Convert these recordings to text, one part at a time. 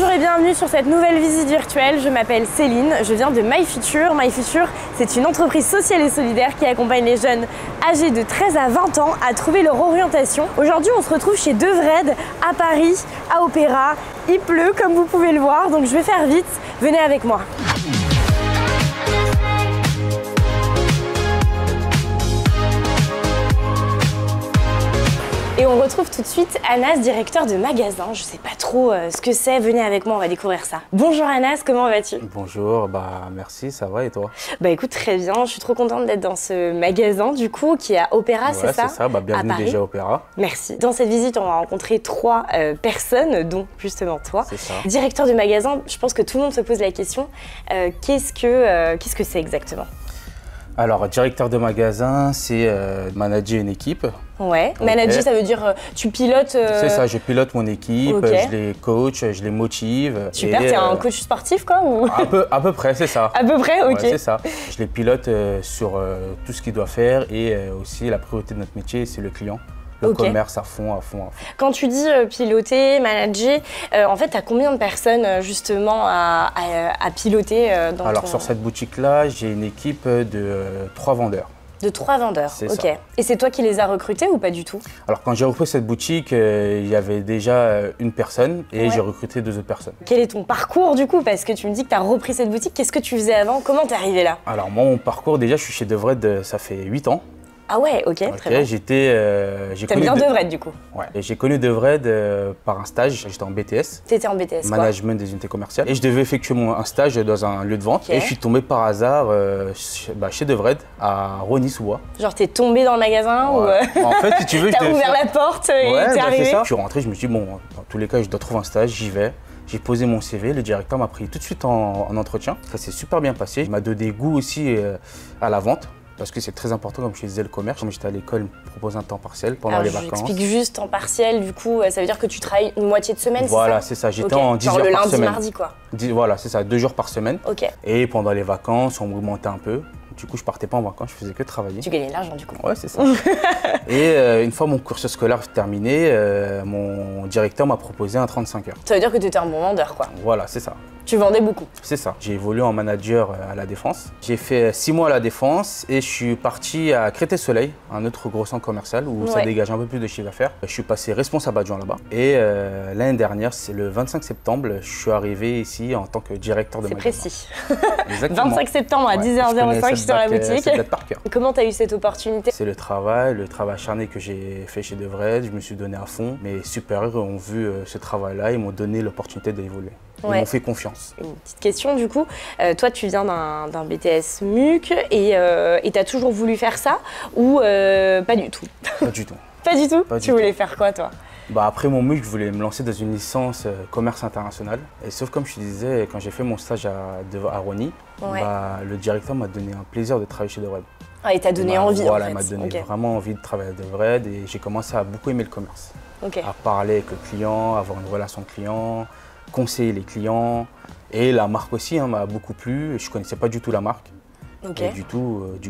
Bonjour et bienvenue sur cette nouvelle visite virtuelle. Je m'appelle Céline, je viens de MyFuture. MyFuture, c'est une entreprise sociale et solidaire qui accompagne les jeunes âgés de 13 à 20 ans à trouver leur orientation. Aujourd'hui, on se retrouve chez Devred à Paris, à Opéra. Il pleut comme vous pouvez le voir, donc je vais faire vite. Venez avec moi. Et on retrouve tout de suite Anas, directeur de magasin. Je sais pas trop ce que c'est, venez avec moi, on va découvrir ça. Bonjour Anas, comment vas-tu? Bonjour, merci, ça va et toi? Bah écoute, très bien, je suis trop contente d'être dans ce magasin du coup, qui est à Opéra, c'est ça? C'est ça, bienvenue déjà à Opéra. Merci. Dans cette visite, on va rencontrer 3 personnes, dont justement toi. C'est ça. Directeur de magasin, je pense que tout le monde se pose la question, qu'est-ce que c'est exactement? Alors, directeur de magasin, c'est manager une équipe. Ouais, okay. Manager, ça veut dire tu pilotes… C'est ça, je pilote mon équipe, okay. Je les coach, je les motive. Super, t'es un coach sportif quoi ou… À peu près, c'est ça. À peu près, ok. Ouais, c'est ça. Je les pilote sur tout ce qu'ils doivent faire et aussi la priorité de notre métier, c'est le client. Le commerce à fond. Quand tu dis piloter, manager, en fait, tu as combien de personnes justement à piloter Alors, sur cette boutique-là, j'ai une équipe de 3 vendeurs. De 3 vendeurs, ok. Ça. Et c'est toi qui les as recrutés ou pas du tout? Alors, quand j'ai repris cette boutique, il y avait déjà une personne et j'ai recruté 2 autres personnes. Quel est ton parcours du coup? Parce que tu me dis que tu as repris cette boutique, qu'est-ce que tu faisais avant? Comment t'es arrivé là? Alors, moi, mon parcours, déjà, je suis chez Devred, ça fait 8 ans. Ah ouais, ok, très bien. T'aimes bien Devred du coup? Ouais, j'ai connu Devred par un stage, j'étais en BTS. T'étais en BTS quoi? Management des unités commerciales. Et je devais effectuer un stage dans un lieu de vente. Et je suis tombé par hasard chez Devred, à Rosny-sous-Bois. Genre t'es tombé dans le magasin ou… En fait, si tu veux, t'as ouvert la porte et t'es arrivé? C'est ça. Je suis rentré, je me suis dit, bon, dans tous les cas, je dois trouver un stage, j'y vais. J'ai posé mon CV, le directeur m'a pris tout de suite en entretien. Ça s'est super bien passé. Il m'a donné goût aussi à la vente. Parce que c'est très important, comme je disais, le commerce. Comme j'étais à l'école, il me propose un temps partiel pendant les vacances. Je explique juste temps partiel, du coup, ça veut dire que tu travailles une moitié de semaine, voilà, c'est ça. J'étais en 10 heures par semaine. Genre le lundi, mardi, quoi. Voilà, c'est ça, 2 jours par semaine. Ok. Et pendant les vacances, on m'augmentait un peu. Du coup, je partais pas en vacances, je faisais que travailler. Tu gagnais de l'argent, du coup. Ouais, c'est ça. Et une fois mon cursus scolaire terminé, mon directeur m'a proposé un 35 heures. Ça veut dire que tu étais un bon vendeur, quoi. Voilà, c'est ça. Tu vendais beaucoup? C'est ça. J'ai évolué en manager à la Défense. J'ai fait 6 mois à la Défense et je suis parti à Créteil-Soleil, un autre gros centre commercial où ça dégage un peu plus de chiffre d'affaires. Je suis passé responsable adjoint là-bas. Et l'année dernière, c'est le 25 septembre, je suis arrivé ici en tant que directeur de magasin. C'est précis. Exactement. 25 septembre à 10h05, je suis dans la boutique. C'est par cœur. Comment tu as eu cette opportunité? C'est le travail acharné que j'ai fait chez Devred. Je me suis donné à fond. Mes supérieurs ont vu ce travail-là, ils m'ont donné l'opportunité d'évoluer. Ils m'ont fait confiance. Une petite question du coup, toi tu viens d'un BTS MUC et tu as toujours voulu faire ça ou pas du tout? Pas du tout. Pas du tout? Tu voulais faire quoi toi? Après mon MUC, je voulais me lancer dans une licence commerce international. Et sauf comme je te disais, quand j'ai fait mon stage à Rosny, le directeur m'a donné un plaisir de travailler chez Devred. Ah, il t'a donné envie voilà, en fait. Il m'a donné vraiment envie de travailler à Devred et j'ai commencé à beaucoup aimer le commerce. À parler avec le client, avoir une relation client, conseiller les clients. Et la marque aussi m'a beaucoup plu. Je ne connaissais pas du tout la marque. Et du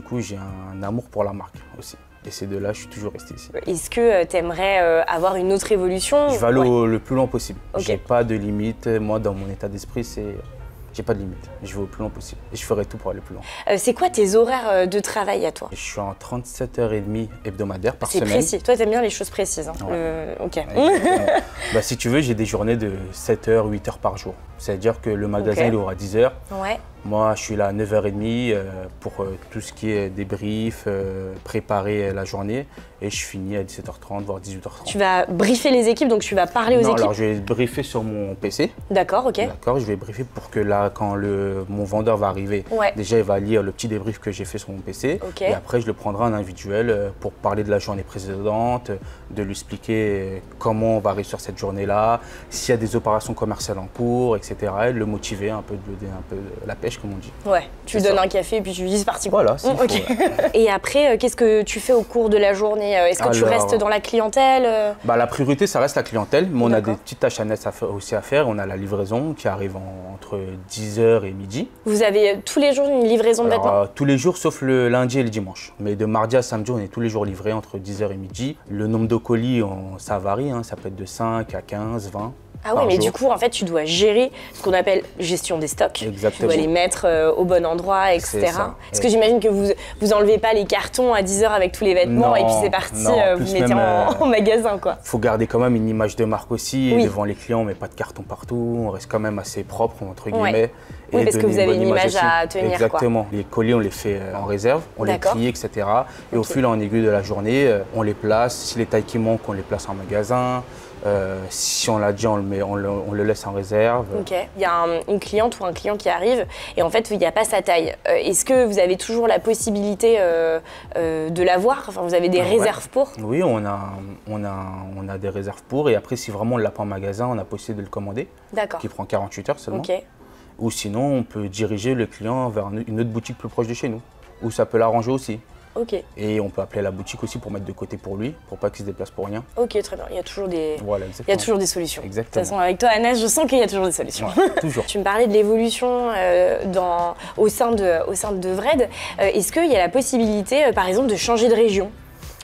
coup, j'ai un amour pour la marque aussi. Et c'est de là que je suis toujours resté ici. Est-ce que tu aimerais avoir une autre évolution? Je vais aller le plus loin possible. J'ai pas de limite. Moi, dans mon état d'esprit, j'ai pas de limite. Je vais au plus loin possible. Et je ferai tout pour aller plus loin. C'est quoi tes horaires de travail à toi? Je suis en 37h30 hebdomadaires par semaine. C'est précis. Toi, tu aimes bien les choses précises. Si tu veux, j'ai des journées de 7h, 8h par jour. C'est-à-dire que le magasin, il aura 10h. Moi, je suis là à 9h30 pour tout ce qui est débrief, préparer la journée. Et je finis à 17h30, voire 18h30. Tu vas briefer les équipes, donc tu vas parler aux équipes? Alors je vais briefer sur mon PC. D'accord, ok. D'accord, je vais briefer pour que là, quand mon vendeur va arriver, déjà il va lire le petit débrief que j'ai fait sur mon PC. Et après, je le prendrai en individuel pour parler de la journée précédente, de lui expliquer comment on va réussir cette journée-là, s'il y a des opérations commerciales en cours, etc. Et le motiver un peu, de lui donner un peu de la pêche, comme on dit. Ouais, tu lui donnes un café et puis tu lui dis c'est parti. Voilà, c'est Et après, qu'est-ce que tu fais au cours de la journée? Est-ce que tu restes dans la clientèle? La priorité, ça reste la clientèle, mais on a des petites tâches annexes aussi à faire. On a la livraison qui arrive entre 10h et midi. Vous avez tous les jours une livraison de vêtements? Tous les jours, sauf le lundi et le dimanche. Mais de mardi à samedi, on est tous les jours livrés entre 10h et midi. Le nombre de colis, ça varie, ça peut être de 5 à 15, 20. Ah oui, mais du coup, en fait, tu dois gérer ce qu'on appelle gestion des stocks. Exactement. Tu dois les mettre au bon endroit, etc. Parce que j'imagine que vous enlevez pas les cartons à 10 h avec tous les vêtements et puis c'est parti, vous mettez en magasin, quoi. Faut garder quand même une image de marque aussi devant les clients, mais pas de carton partout. On reste quand même assez propre, entre guillemets. Oui, parce que vous avez une image à tenir. Exactement. Les colis, on les fait en réserve, on les trie, etc. Et au fil en aiguille de la journée, on les place. Si les tailles qui manquent, on les place en magasin. Si on l'a dit, on le laisse en réserve. Ok. Il y a une cliente ou un client qui arrive et en fait, il n'y a pas sa taille. Est-ce que vous avez toujours la possibilité de l'avoir? Enfin, vous avez des réserves pour? Oui, on a des réserves pour. Et après, si vraiment on ne l'a pas en magasin, on a possibilité de le commander. D'accord. Qui prend 48 heures seulement. Ok. Ou sinon, on peut diriger le client vers une autre boutique plus proche de chez nous, où ça peut l'arranger aussi. Ok. Et on peut appeler la boutique aussi pour mettre de côté pour lui, pour pas qu'il se déplace pour rien. Ok, très bien. Il y a toujours des, il y a toujours des solutions. Exactement. De toute façon, avec toi, Anas, je sens qu'il y a toujours des solutions. Ouais, toujours. Tu me parlais de l'évolution au sein de Vred. Est-ce qu'il y a la possibilité, par exemple, de changer de région?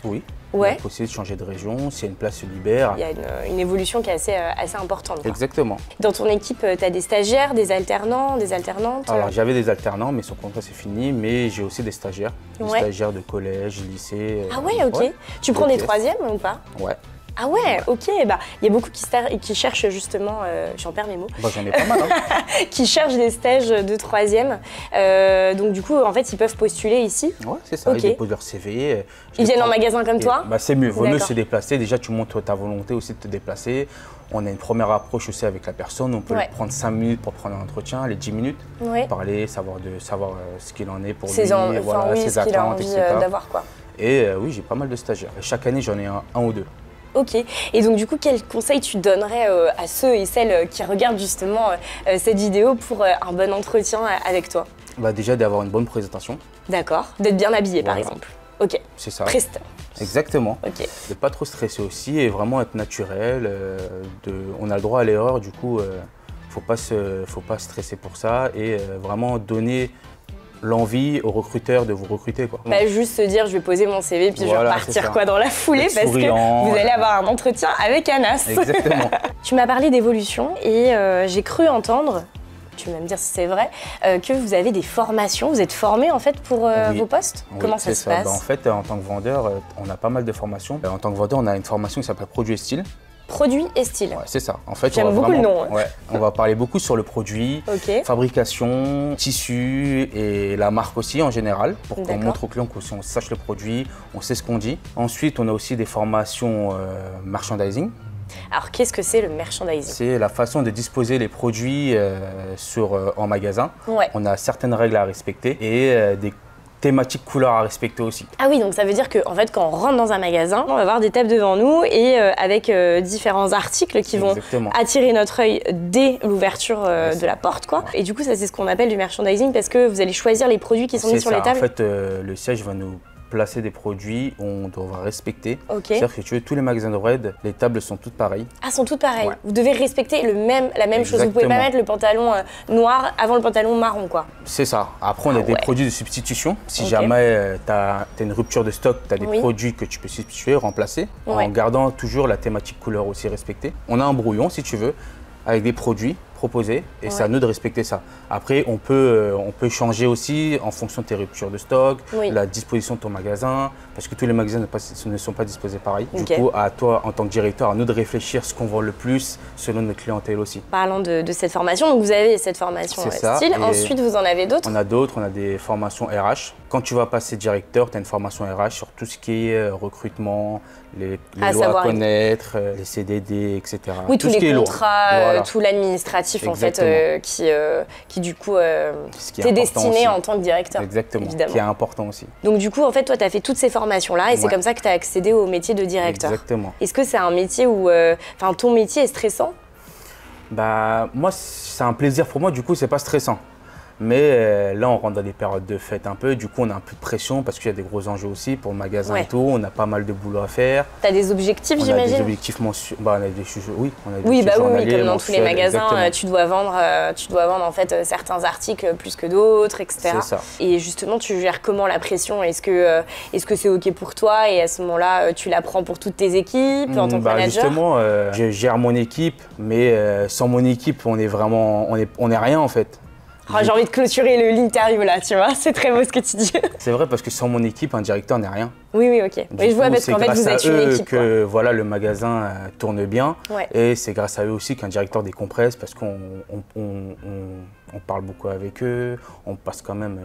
Oui. Ouais. Il y a possibilité de changer de région, si une place se libère. Il y a une évolution qui est assez importante, quoi. Exactement. Dans ton équipe, tu as des stagiaires, des alternants, des alternantes? Alors j'avais des alternants, mais son contrat c'est fini, mais j'ai aussi des stagiaires. Des stagiaires de collège, lycée. Ah ouais, ok. Ouais. Tu prends des troisièmes ou pas? Ouais. Ah ouais, ok. Bah, il y a beaucoup qui cherchent justement, j'en perds mes mots. Bah, j'en ai pas mal. Hein. Qui cherchent des stages de troisième. Donc du coup, en fait, ils peuvent postuler ici. Ouais, c'est ça. Ils déposent leur CV. Ils viennent en magasin comme toi? Bah, c'est mieux. Vaut mieux se déplacer. Déjà, tu montres ta volonté aussi de te déplacer. On a une première approche aussi avec la personne. On peut prendre 5 minutes pour prendre un entretien, les 10 minutes. Parler, savoir ce qu'il en est pour lui, ses attentes, etc. D'avoir, quoi. Et oui, j'ai pas mal de stagiaires. Chaque année, j'en ai un ou deux. Ok. Et donc du coup, quel conseil tu donnerais à ceux et celles qui regardent justement cette vidéo pour un bon entretien avec toi? Bah, déjà d'avoir une bonne présentation. D'accord. D'être bien habillé par exemple. Ok. C'est ça. Preste. Exactement. Ok. De ne pas trop stresser aussi et vraiment être naturel. On a le droit à l'erreur, du coup, faut pas stresser pour ça et vraiment donner l'envie aux recruteurs de vous recruter, quoi. Bah, juste se dire je vais poser mon CV puis je vais repartir dans la foulée parce que vous allez avoir un entretien avec Anas. Exactement. Tu m'as parlé d'évolution et j'ai cru entendre, tu vas me dire si c'est vrai, que vous avez des formations, vous êtes formé en fait pour vos postes. Comment ça se passe? Bah, en fait, en tant que vendeur, on a pas mal de formations. En tant que vendeur, on a une formation qui s'appelle Produit et Style. Produit et style. Ouais, c'est ça. En fait, j'aime beaucoup le nom. Ouais, on va parler beaucoup sur le produit, fabrication, tissu et la marque aussi en général, pour qu'on montre aux clients qu'on sache le produit, on sait ce qu'on dit. Ensuite, on a aussi des formations merchandising. Alors, qu'est-ce que c'est le merchandising? C'est la façon de disposer les produits en magasin. On a certaines règles à respecter et des thématiques couleurs à respecter aussi. Ah oui, donc ça veut dire que en fait, quand on rentre dans un magasin, on va avoir des tables devant nous et avec différents articles qui vont attirer notre œil dès l'ouverture de la porte, quoi. Et du coup, ça c'est ce qu'on appelle du merchandising parce que vous allez choisir les produits qui sont mis sur les tables. En fait, le siège va nous placer des produits on devra respecter. C'est-à-dire que tous les magasins de Vred, les tables sont toutes pareilles. Ah, sont toutes pareilles. Vous devez respecter la même chose. Vous pouvez pas mettre le pantalon noir avant le pantalon marron, quoi. C'est ça. Après, on a des produits de substitution. Si jamais tu as une rupture de stock, tu as des produits que tu peux substituer, remplacer, en gardant toujours la thématique couleur aussi respectée. On a un brouillon, si tu veux, avec des produits proposés et c'est à nous de respecter ça. Après, on peut changer aussi en fonction de tes ruptures de stock, la disposition de ton magasin, parce que tous les magasins ne sont pas disposés pareil. Du coup, à toi, en tant que directeur, à nous de réfléchir ce qu'on vend le plus selon notre clientèle aussi. Parlant de cette formation, donc vous avez cette formation style, ensuite vous en avez d'autres? On a des formations RH. Quand tu vas passer directeur, tu as une formation RH sur tout ce qui est recrutement, les lois à connaître, les CDD, etc. Oui, tous les contrats, tout l'administratif en fait qui du coup t'es destiné en tant que directeur. Exactement, évidemment. Qui est important aussi. Donc du coup en fait toi tu as fait toutes ces formations là et c'est comme ça que tu as accédé au métier de directeur. Exactement. Est-ce que c'est un métier où ton métier est stressant? Bah moi c'est un plaisir pour moi, du coup c'est pas stressant. Mais là, on rentre dans des périodes de fête un peu. Du coup, on a un peu de pression parce qu'il y a des gros enjeux aussi pour le magasin et tout. On a pas mal de boulot à faire. Tu as des objectifs, j'imagine? On a des objectifs mensuels. Bah, on a des oui, comme dans tous les magasins, tu dois vendre en fait certains articles plus que d'autres, etc. C'est ça. Et justement, tu gères comment la pression? Est-ce que c'est OK pour toi? Et à ce moment-là, tu la prends pour toutes tes équipes en tant que manager? Justement, je gère mon équipe, mais sans mon équipe, on est rien en fait. Oh, j'ai envie de clôturer l'interview là, tu vois, c'est très beau ce que tu dis. C'est vrai parce que sans mon équipe, un directeur n'est rien. Oui, ok. Oui, je vois parce qu'en fait, vous êtes une équipe. Que voilà, le magasin tourne bien. Ouais. Et c'est grâce à eux aussi qu'un directeur décompresse parce qu'on parle beaucoup avec eux. On passe quand même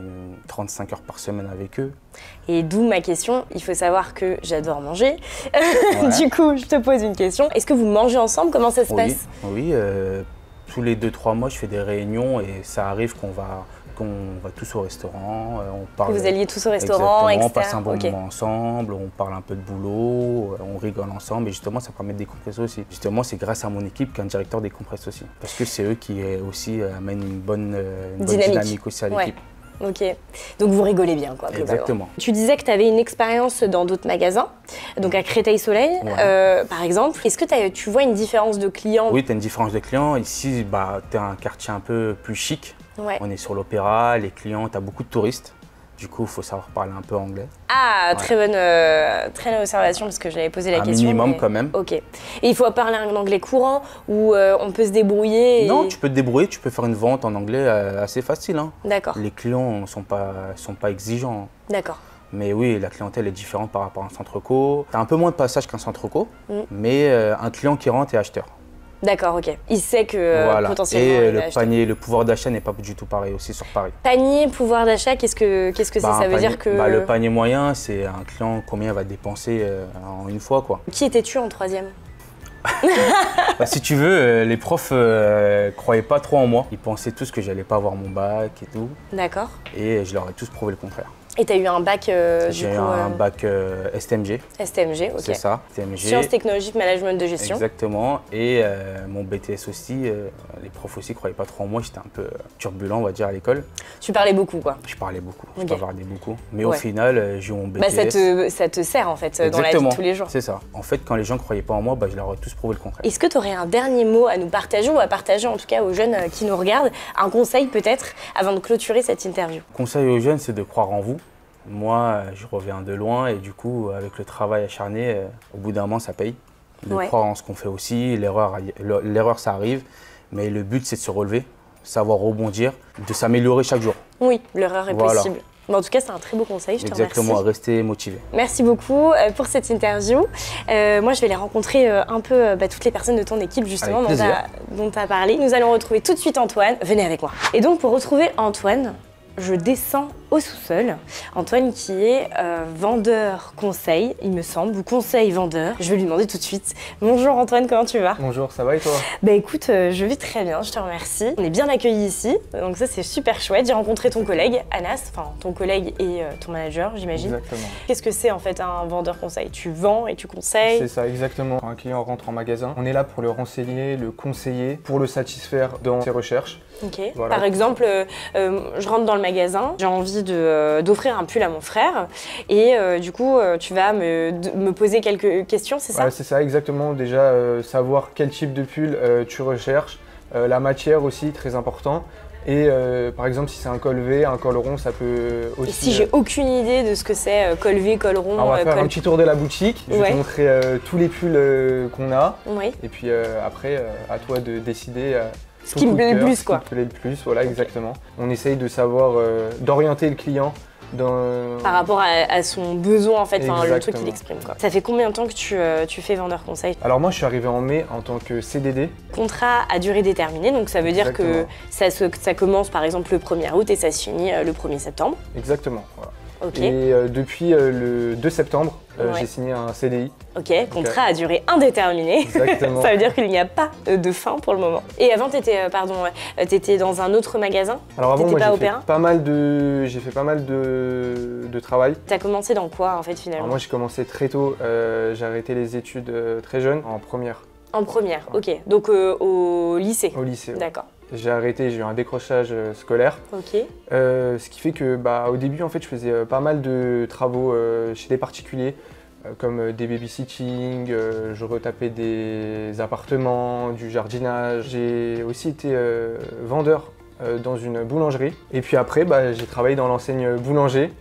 35 heures par semaine avec eux. Et d'où ma question, il faut savoir que j'adore manger. Ouais. Du coup, je te pose une question. Est-ce que vous mangez ensemble? Comment ça se passe? Oui. Tous les 2-3 mois, je fais des réunions et ça arrive qu'on va tous au restaurant. On parle, que vous alliez tous au restaurant, etc. On passe un bon moment ensemble, on parle un peu de boulot, on rigole ensemble et justement, ça permet de décompresser aussi. Justement, c'est grâce à mon équipe qu'un directeur décompresse aussi. Parce que c'est eux qui aussi amènent une bonne dynamique aussi à l'équipe. Ok, donc vous rigolez bien quoi. Exactement. Tu disais que tu avais une expérience dans d'autres magasins, donc à Créteil-Soleil par exemple. Est-ce que tu vois une différence de clients? Oui, tu as une différence de clients. Ici, tu as un quartier un peu plus chic. Ouais. On est sur l'Opéra, les clients, tu as beaucoup de touristes. Du coup, il faut savoir parler un peu anglais. Ah, très bonne observation parce que j'avais posé la question. Un minimum quand même. Ok. Et il faut parler un anglais courant ou on peut se débrouiller? Non, tu peux te débrouiller, tu peux faire une vente en anglais assez facile. Hein. D'accord. Les clients ne sont pas exigeants. D'accord. Mais oui, la clientèle est différente par rapport à un centre co. Tu as un peu moins de passage qu'un centre co, mais un client qui rentre est acheteur. D'accord, ok. Il sait que potentiellement. Et le panier, le pouvoir d'achat n'est pas du tout pareil aussi sur Paris. Panier, pouvoir d'achat, qu'est-ce que c'est? Ça veut dire que. Le panier moyen, c'est un client combien il va dépenser en une fois, quoi. Qui étais-tu en troisième? Si tu veux, les profs croyaient pas trop en moi. Ils pensaient tous que j'allais pas avoir mon bac et tout. D'accord. Et je leur ai tous prouvé le contraire. Et tu as eu un bac J'ai eu un bac STMG. STMG, ok. C'est ça, STMG. Sciences technologiques, management de gestion. Exactement. Et mon BTS aussi, les profs aussi ne croyaient pas trop en moi. J'étais un peu turbulent, on va dire, à l'école. Tu parlais beaucoup, quoi. Je parlais beaucoup, je bavardais beaucoup. Mais au final, j'ai eu mon BTS. Ça te sert, en fait, dans la vie de tous les jours. C'est ça. En fait, quand les gens ne croyaient pas en moi, je leur ai tous prouvé le contraire. Est-ce que tu aurais un dernier mot à nous partager ou à partager, en tout cas, aux jeunes qui nous regardent? Un conseil, peut-être, avant de clôturer cette interview? Conseil aux jeunes, c'est de croire en vous. Moi, je reviens de loin et du coup, avec le travail acharné, au bout d'un moment, ça paye. De croire en ce qu'on fait aussi, l'erreur, ça arrive, mais le but, c'est de se relever, savoir rebondir, de s'améliorer chaque jour. Oui, l'erreur est possible. Mais en tout cas, c'est un très beau conseil, je te remercie. Exactement, rester motivé. Merci beaucoup pour cette interview. Moi, je vais aller rencontrer un peu toutes les personnes de ton équipe, justement, dont tu as parlé. Nous allons retrouver tout de suite Antoine. Venez avec moi. Et donc, pour retrouver Antoine, je descends au sous-sol. Antoine qui est vendeur conseil, il me semble, ou conseil vendeur. Je vais lui demander tout de suite. Bonjour Antoine, comment tu vas? Bonjour, ça va et toi? Bah écoute, je vais très bien, je te remercie. On est bien accueillis ici, donc ça c'est super chouette. J'ai rencontré ton collègue, Anas, enfin ton collègue et ton manager, j'imagine. Exactement. Qu'est-ce que c'est en fait un vendeur conseil? Tu vends et tu conseilles? C'est ça, exactement. Quand un client rentre en magasin, on est là pour le renseigner, le conseiller, pour le satisfaire dans ses recherches. Ok. Voilà. Par exemple, je rentre dans le magasin, j'ai envie d'offrir un pull à mon frère et du coup, tu vas me poser quelques questions, c'est ça? C'est ça, exactement. Déjà, savoir quel type de pull tu recherches, la matière aussi, très important. Et par exemple, si c'est un col V, un col rond, ça peut aussi… Et si j'ai aucune idée de ce que c'est col V, col rond… On va faire un petit tour de la boutique, je vais te montrer tous les pulls qu'on a. Oui. Et puis après, à toi de décider… ce qui me plaît le plus, quoi. Ce qui te plaît le plus, voilà, exactement. On essaye de savoir, d'orienter le client par rapport à son besoin, en fait, le truc qu'il exprime, quoi. Ça fait combien de temps que tu fais vendeur conseil? Alors moi, je suis arrivé en mai en tant que CDD. Contrat à durée déterminée, donc ça veut dire que ça commence par exemple le 1er août et ça se finit le 1er septembre. Exactement, voilà. Okay. Et depuis le 2 septembre, j'ai signé un CDI. Ok, contrat à durée indéterminée. Exactement. Ça veut dire qu'il n'y a pas de fin pour le moment. Et avant, t'étais dans un autre magasin? Alors avant, moi, j'ai fait pas mal de travail. T'as commencé dans quoi, en fait, finalement? Alors moi, j'ai commencé très tôt. J'ai arrêté les études très jeune, en première. En première, ok. Donc au lycée? Au lycée, D'accord. j'ai arrêté, j'ai eu un décrochage scolaire. Ok. Ce qui fait que au début en fait je faisais pas mal de travaux chez des particuliers comme des babysitting, je retapais des appartements, du jardinage. J'ai aussi été vendeur dans une boulangerie et puis après j'ai travaillé dans l'enseigne boulanger.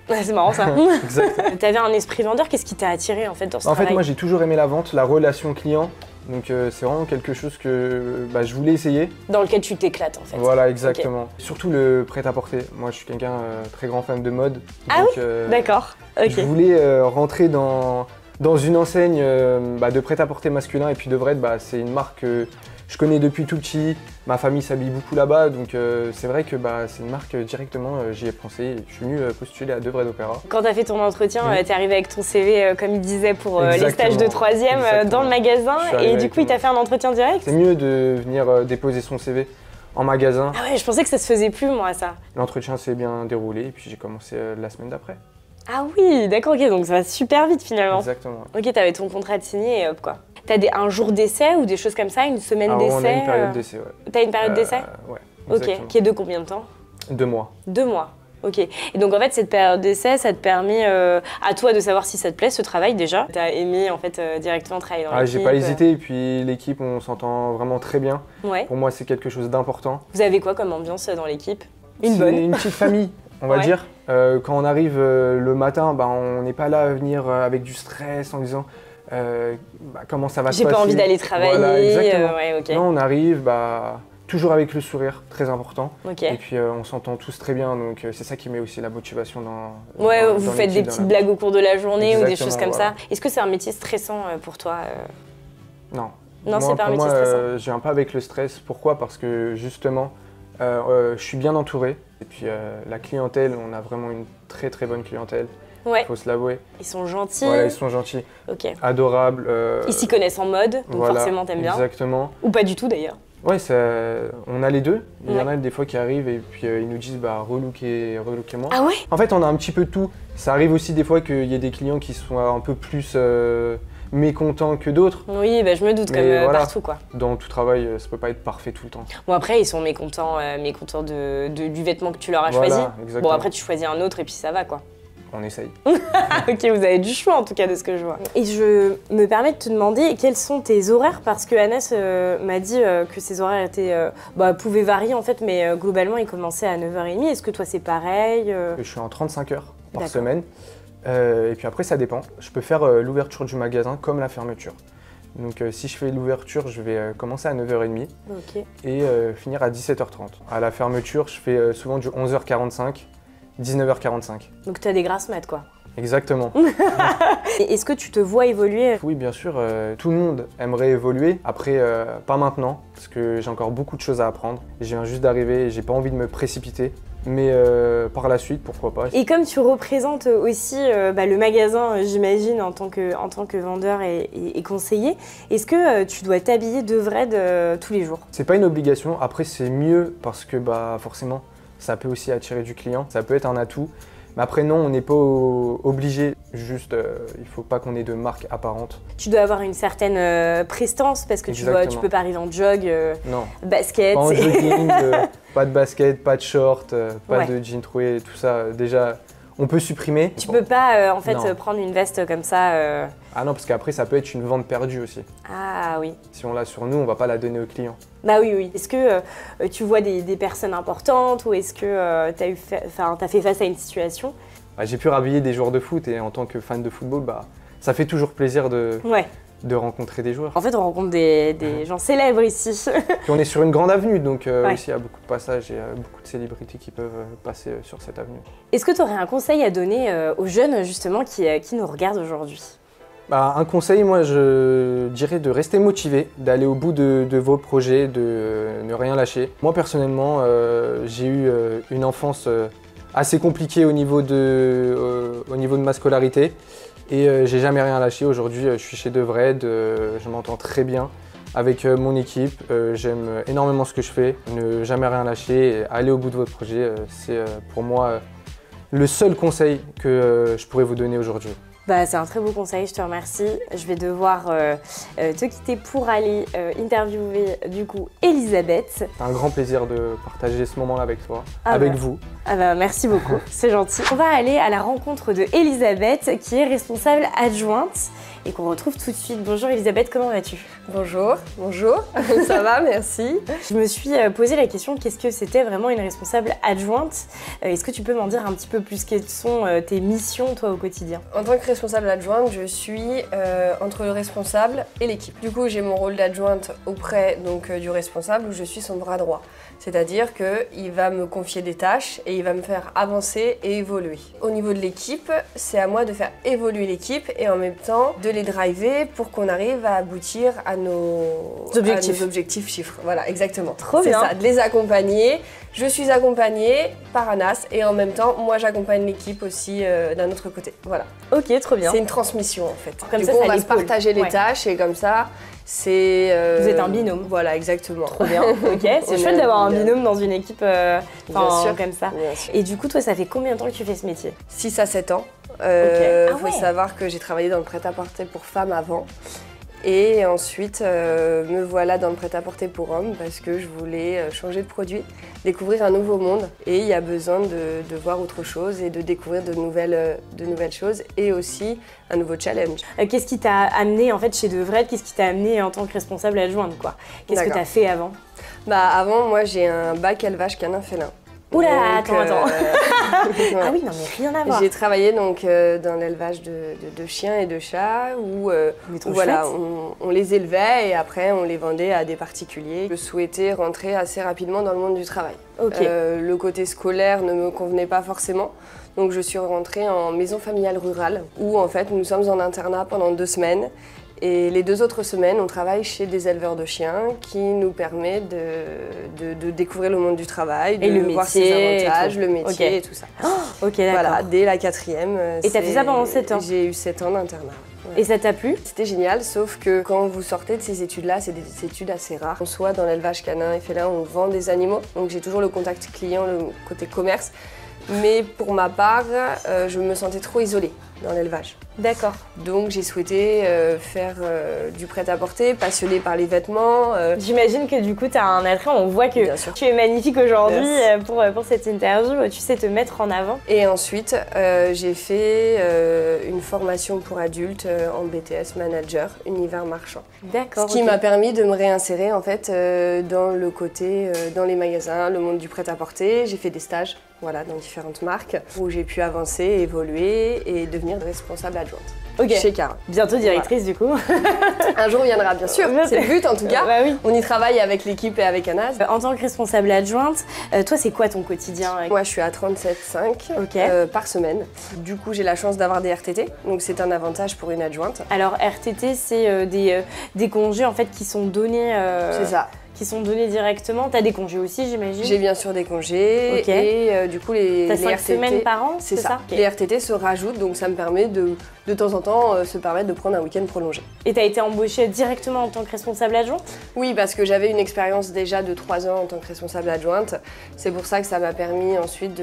Ouais, c'est marrant ça. Exactement. Tu avais un esprit vendeur, qu'est-ce qui t'a attiré en fait dans ce travail? En fait moi j'ai toujours aimé la vente, la relation client. Donc c'est vraiment quelque chose que je voulais essayer. Dans lequel tu t'éclates en fait. Voilà, exactement. Okay. Surtout le prêt-à-porter. Moi je suis quelqu'un très grand fan de mode. Ah donc, oui d'accord. Okay. Je voulais rentrer dans une enseigne de prêt-à-porter masculin et puis de Vred, c'est une marque que je connais depuis tout petit. Ma famille s'habille beaucoup là-bas, donc c'est vrai que c'est une marque directement, j'y ai pensé et je suis venu postuler à De Vred Opéra. Quand tu as fait ton entretien, tu es arrivé avec ton CV, comme il disait, pour les stages de 3e dans le magasin et du coup il t'a fait un entretien direct? C'est mieux de venir déposer son CV en magasin. Ah ouais, je pensais que ça se faisait plus moi ça. L'entretien s'est bien déroulé et puis j'ai commencé la semaine d'après. Ah oui, d'accord, ok, donc ça va super vite finalement. Exactement. Ok, t'avais ton contrat de signé et hop quoi. T'as un jour d'essai ou des choses comme ça, une semaine d'essai? On a une période d'essai, ouais. T'as une période d'essai? Ouais. Ok, qui est de combien de temps? 2 mois. 2 mois, ok. Et donc en fait, cette période d'essai, ça te permet à toi de savoir si ça te plaît ce travail déjà. T'as aimé en fait directement travailler dans l'équipe? J'ai pas hésité et puis l'équipe, on s'entend vraiment très bien. Ouais. Pour moi, c'est quelque chose d'important. Vous avez quoi comme ambiance dans l'équipe? Une petite famille, on va dire. Quand on arrive le matin, on n'est pas là à venir avec du stress en disant comment ça va se passer. J'ai pas envie d'aller travailler. Voilà, exactement. Ouais, okay. Non, on arrive toujours avec le sourire, très important. Okay. Et puis on s'entend tous très bien, donc c'est ça qui met aussi la motivation dans vous faites des petites blagues au cours de la journée ou des choses comme voilà. ça. Est-ce que c'est un métier stressant pour toi? Non. Non, c'est pas un métier stressant. Je viens pas avec le stress. Pourquoi? Parce que justement, je suis bien entouré. Et puis la clientèle, on a vraiment une très très bonne clientèle. Ouais. Il faut se l'avouer. Ils sont gentils. Voilà, ils sont gentils. Ok. Adorables. Ils s'y connaissent en mode, donc voilà, forcément t'aimes bien. Exactement. Ou pas du tout d'ailleurs. Ouais, on a les deux. Il y en a des fois qui arrivent et puis ils nous disent relookez-moi. Ah ouais? En fait, on a un petit peu de tout. Ça arrive aussi des fois qu'il y ait des clients qui soient un peu plus mécontents que d'autres. Oui, je me doute, comme partout quoi. Dans tout travail, ça peut pas être parfait tout le temps. Bon après, ils sont mécontents du vêtement que tu leur as choisi. Exactement. Bon après, tu choisis un autre et puis ça va quoi. On essaye. Ok, vous avez du choix en tout cas de ce que je vois. Et je me permets de te demander quels sont tes horaires parce que Anas m'a dit que ses horaires étaient, pouvaient varier en fait, mais globalement ils commençaient à 9h30. Est-ce que toi c'est pareil? Je suis en 35 heures par semaine. Et puis après ça dépend. Je peux faire l'ouverture du magasin comme la fermeture. Donc si je fais l'ouverture, je vais commencer à 9h30 et finir à 17h30. À la fermeture, je fais souvent du 11h45. 19h45. Donc tu as des grasses maths quoi. Exactement. Est-ce que tu te vois évoluer? Oui, bien sûr, tout le monde aimerait évoluer. Après, pas maintenant, parce que j'ai encore beaucoup de choses à apprendre. Je viens juste d'arriver et j'ai pas envie de me précipiter. Mais par la suite, pourquoi pas. Et comme tu représentes aussi le magasin, j'imagine, en tant que vendeur et conseiller, est-ce que tu dois t'habiller de Vred tous les jours? C'est pas une obligation. Après, c'est mieux parce que forcément, ça peut aussi attirer du client, ça peut être un atout. Mais après non, on n'est pas obligé, juste il faut pas qu'on ait de marque apparente. Tu dois avoir une certaine prestance parce que tu peux pas arriver en jog, non. Basket. Pas en jogging, pas de basket, pas de short, pas de jean troué, tout ça. Déjà, on peut supprimer. Tu peux pas prendre une veste comme ça. Ah non, parce qu'après ça peut être une vente perdue aussi. Ah oui. Si on l'a sur nous, on va pas la donner aux clients. Bah oui. Est-ce que tu vois des personnes importantes ou est-ce que t'as fait face à une situation? J'ai pu rhabiller des joueurs de foot et en tant que fan de football, ça fait toujours plaisir de rencontrer des joueurs. En fait, on rencontre des gens célèbres ici. Puis on est sur une grande avenue, donc aussi il y a beaucoup de passages et beaucoup de célébrités qui peuvent passer sur cette avenue. Est-ce que tu aurais un conseil à donner aux jeunes justement qui nous regardent aujourd'hui? Un conseil, moi je dirais de rester motivé, d'aller au bout de vos projets, de ne rien lâcher. Moi personnellement, j'ai eu une enfance assez compliquée au niveau de ma scolarité et j'ai jamais rien lâché. Aujourd'hui, je suis chez De Vred, je m'entends très bien avec mon équipe, j'aime énormément ce que je fais. Ne jamais rien lâcher et aller au bout de votre projet, c'est pour moi le seul conseil que je pourrais vous donner aujourd'hui. Bah, c'est un très beau conseil, je te remercie. Je vais devoir te quitter pour aller interviewer du coup Elisabeth. C'est un grand plaisir de partager ce moment-là avec toi, avec vous. Ah bah, merci beaucoup, c'est gentil. On va aller à la rencontre de Elisabeth qui est responsable adjointe et qu'on retrouve tout de suite. Bonjour Elisabeth, comment vas-tu? Bonjour, bonjour, ça va, merci. Je me suis posé la question, qu'est-ce que c'était vraiment une responsable adjointe? Est-ce que tu peux m'en dire un petit peu plus? Quelles sont tes missions toi au quotidien? En tant que responsable adjointe, je suis entre le responsable et l'équipe. Du coup, j'ai mon rôle d'adjointe auprès du responsable où je suis son bras droit. C'est-à-dire qu'il va me confier des tâches et il va me faire avancer et évoluer. Au niveau de l'équipe, c'est à moi de faire évoluer l'équipe et en même temps de les driver pour qu'on arrive à aboutir à nos objectifs chiffres. Voilà, exactement. Trop bien. C'est ça, de les accompagner. Je suis accompagnée par Anas et en même temps, moi j'accompagne l'équipe aussi d'un autre côté. Voilà. Ok, trop bien. C'est une transmission en fait. Comme du ça, coup, ça on va se partager les tâches et comme ça, c'est... Vous êtes un binôme. Voilà, exactement. Trop bien, ok. C'est chouette d'avoir un binôme dans une équipe comme ça. Et du coup, toi, ça fait combien de temps que tu fais ce métier? 6 à 7 ans. Faut savoir que j'ai travaillé dans le prêt-à-porter pour femmes avant. Et ensuite, me voilà dans le prêt-à-porter pour hommes parce que je voulais changer de produit, découvrir un nouveau monde. Et il y a besoin de voir autre chose et de découvrir de nouvelles choses et aussi un nouveau challenge. Qu'est-ce qui t'a amené en fait chez Devrette? Qu'est-ce qui t'a amené en tant que responsable adjointe quoi? Qu'est-ce que t'as fait avant? Bah avant, moi j'ai un bac élevage canin félin. Oula, attends. Ah oui, non mais rien à voir. J'ai travaillé donc dans l'élevage de chiens et de chats où voilà, on les élevait et après on les vendait à des particuliers. Je souhaitais rentrer assez rapidement dans le monde du travail. Okay. Le côté scolaire ne me convenait pas forcément. Donc je suis rentrée en maison familiale rurale où en fait nous sommes en internat pendant 2 semaines. Et les 2 autres semaines, on travaille chez des éleveurs de chiens qui nous permet de découvrir le monde du travail, de voir ses avantages, le métier et tout ça. Oh, ok, d'accord. Voilà, dès la 4e. Et t'as fait ça pendant 7 ans? J'ai eu 7 ans d'internat. Ouais. Et ça t'a plu? C'était génial, sauf que quand vous sortez de ces études-là, c'est des études assez rares. Soit dans l'élevage canin et félin, on vend des animaux, donc j'ai toujours le contact client, le côté commerce. Mais pour ma part, je me sentais trop isolée dans l'élevage. D'accord. Donc j'ai souhaité faire du prêt-à-porter, passionnée par les vêtements. J'imagine que du coup tu as un attrait, on voit que tu es magnifique aujourd'hui pour cette interview, tu sais te mettre en avant. Et ensuite j'ai fait une formation pour adultes en BTS Manager, univers marchand. D'accord. Ce qui m'a permis de me réinsérer en fait dans le côté, dans les magasins, le monde du prêt-à-porter. J'ai fait des stages. Voilà, dans différentes marques où j'ai pu avancer, évoluer et devenir responsable adjointe. Chez Cara. Bientôt directrice du coup. Un jour viendra bien sûr, c'est le but en tout cas. Bah oui. On y travaille avec l'équipe et avec Anas. En tant que responsable adjointe, toi c'est quoi ton quotidien? Moi je suis à 37,5 par semaine. Du coup j'ai la chance d'avoir des RTT, donc c'est un avantage pour une adjointe. Alors RTT c'est des congés en fait qui sont donnés. C'est ça. Qui sont donnés directement. T'as des congés aussi, j'imagine? J'ai bien sûr des congés et du coup les RTT... T'as 5 semaines par an, c'est ça. Les RTT se rajoutent, donc ça me permet de temps en temps se permettre de prendre un week-end prolongé. Et t'as été embauchée directement en tant que responsable adjointe? Oui, parce que j'avais une expérience déjà de 3 ans en tant que responsable adjointe. C'est pour ça que ça m'a permis ensuite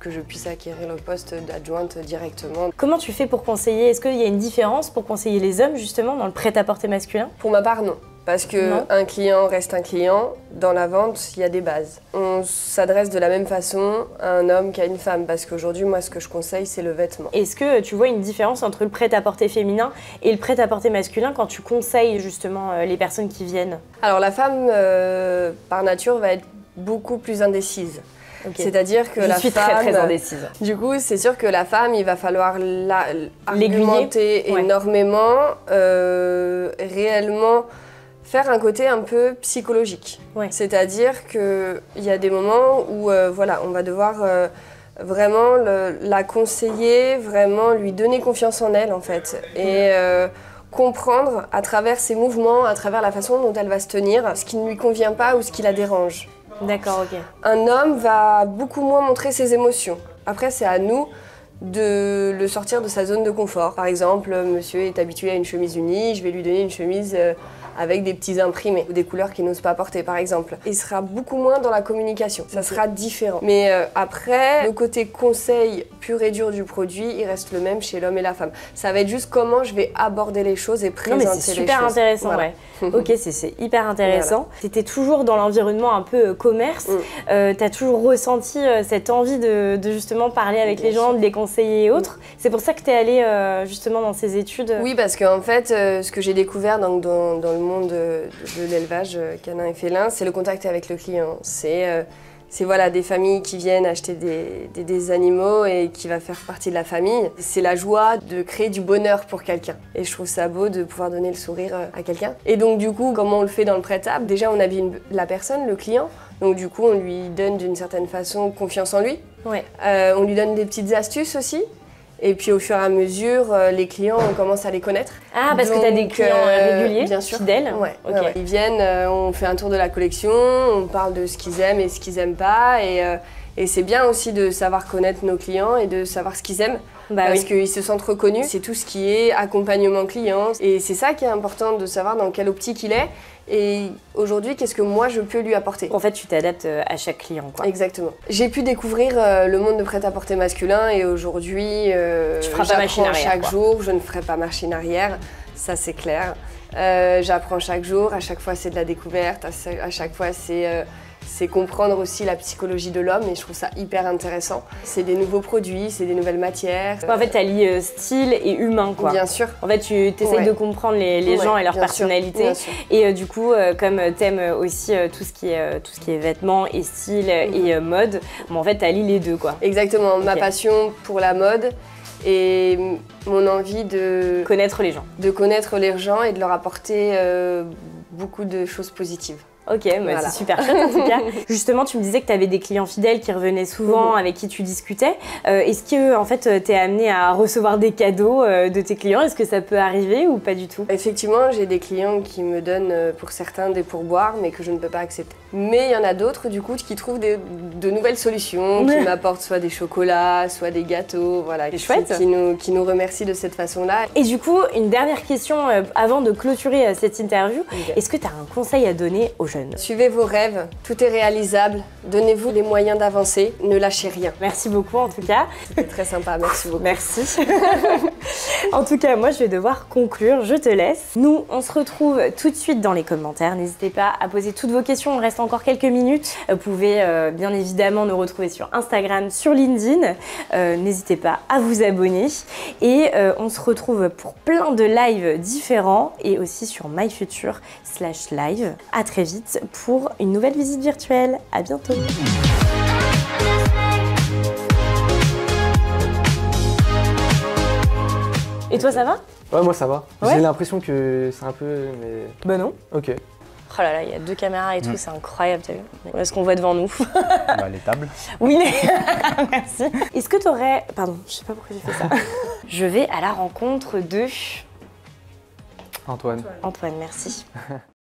que je puisse acquérir le poste d'adjointe directement. Comment tu fais pour conseiller? Est-ce qu'il y a une différence pour conseiller les hommes justement dans le prêt-à-porter masculin? Pour ma part, non. Parce qu'un client reste un client, dans la vente, il y a des bases. On s'adresse de la même façon à un homme qu'à une femme, parce qu'aujourd'hui, moi, ce que je conseille, c'est le vêtement. Est-ce que tu vois une différence entre le prêt-à-porter féminin et le prêt-à-porter masculin quand tu conseilles justement les personnes qui viennent? Alors la femme, par nature, va être beaucoup plus indécise. Okay. C'est-à-dire que la femme... Je suis très indécise. Du coup, c'est sûr que la femme, il va falloir argumenter énormément, réellement... faire un côté un peu psychologique. Ouais. C'est-à-dire qu'il y a des moments où voilà, on va devoir vraiment la conseiller, vraiment lui donner confiance en elle en fait. Et comprendre à travers ses mouvements, à travers la façon dont elle va se tenir, ce qui ne lui convient pas ou ce qui la dérange. D'accord, ok. Un homme va beaucoup moins montrer ses émotions. Après, c'est à nous de le sortir de sa zone de confort. Par exemple, monsieur est habitué à une chemise unie, je vais lui donner une chemise avec des petits imprimés ou des couleurs qu'il n'ose pas porter par exemple. Il sera beaucoup moins dans la communication, ça sera différent. Mais après, le côté conseil pur et dur du produit, il reste le même chez l'homme et la femme. Ça va être juste comment je vais aborder les choses et présenter les choses. C'est super intéressant, voilà. Ok, c'est hyper intéressant. Tu étais toujours dans l'environnement un peu commerce. Tu as toujours ressenti cette envie de justement parler avec les gens, de les conseiller et autres. C'est pour ça que tu es allée justement dans ces études. Oui, parce qu'en fait, ce que j'ai découvert dans le monde de l'élevage canin et félin, c'est le contact avec le client. C'est voilà, des familles qui viennent acheter des animaux et qui va faire partie de la famille. C'est la joie de créer du bonheur pour quelqu'un. Et je trouve ça beau de pouvoir donner le sourire à quelqu'un. Et donc du coup, comment on le fait dans le prêt-à-table? Déjà, on habille la personne, le client. Donc du coup, on lui donne d'une certaine façon confiance en lui. Ouais. On lui donne des petites astuces aussi. Et puis au fur et à mesure, les clients, on commence à les connaître. Ah, parce que tu as des clients réguliers, bien sûr. Fidèles. Ouais, okay. Ouais. Ils viennent, on fait un tour de la collection, on parle de ce qu'ils aiment et ce qu'ils n'aiment pas. Et c'est bien aussi de savoir connaître nos clients et de savoir ce qu'ils aiment. Parce qu'ils se sentent reconnus. C'est tout ce qui est accompagnement client. Et c'est ça qui est important de savoir dans quelle optique il est. Et aujourd'hui, qu'est-ce que moi je peux lui apporter? En fait, tu t'adaptes à chaque client, quoi. Exactement. J'ai pu découvrir le monde de prêt-à-porter masculin et aujourd'hui, j'apprends chaque jour. Je ne ferai pas machine arrière, ça c'est clair. J'apprends chaque jour, à chaque fois c'est de la découverte, à chaque fois c'est comprendre aussi la psychologie de l'homme et je trouve ça hyper intéressant. C'est des nouveaux produits, c'est des nouvelles matières. En fait, tu allies style et humain, quoi. Bien sûr. En fait, tu essayes de comprendre les gens et leur personnalité. Et du coup, comme tu aimes aussi tout ce qui est vêtements et style et mode, en fait, tu allies les deux, quoi. Exactement. Ma passion pour la mode et mon envie de connaître les gens. De connaître les gens et de leur apporter beaucoup de choses positives. Ok, voilà. C'est super chouette en tout cas. Justement, tu me disais que tu avais des clients fidèles qui revenaient souvent, avec qui tu discutais. Est-ce que en fait, tu es amené à recevoir des cadeaux de tes clients? Est-ce que ça peut arriver ou pas du tout? Effectivement, j'ai des clients qui me donnent pour certains des pourboires, mais que je ne peux pas accepter. Mais il y en a d'autres du coup qui trouvent de nouvelles solutions, qui m'apportent soit des chocolats, soit des gâteaux, voilà, qui nous remercient de cette façon-là. Et du coup, une dernière question avant de clôturer cette interview. Est-ce que tu as un conseil à donner aux jeunes? Suivez vos rêves, tout est réalisable, donnez-vous les moyens d'avancer, ne lâchez rien. Merci beaucoup en tout cas. C'était très sympa, merci beaucoup. Merci. En tout cas, moi je vais devoir conclure, je te laisse. Nous, on se retrouve tout de suite dans les commentaires. N'hésitez pas à poser toutes vos questions, il reste encore quelques minutes. Vous pouvez bien évidemment nous retrouver sur Instagram, sur LinkedIn. N'hésitez pas à vous abonner. Et on se retrouve pour plein de lives différents et aussi sur myfuture/live. À très vite pour une nouvelle visite virtuelle. À bientôt. Et toi, ça va? Ouais, moi ça va. Ouais. J'ai l'impression que c'est un peu... mais... Bah non. Ok. Oh là là, il y a 2 caméras et tout, c'est incroyable, t'as vu? Voilà ce qu'on voit devant nous. Bah, les tables. Oui, merci. Est-ce que t'aurais... Pardon, je sais pas pourquoi j'ai fait ça. Je vais à la rencontre de... Antoine. Antoine, merci.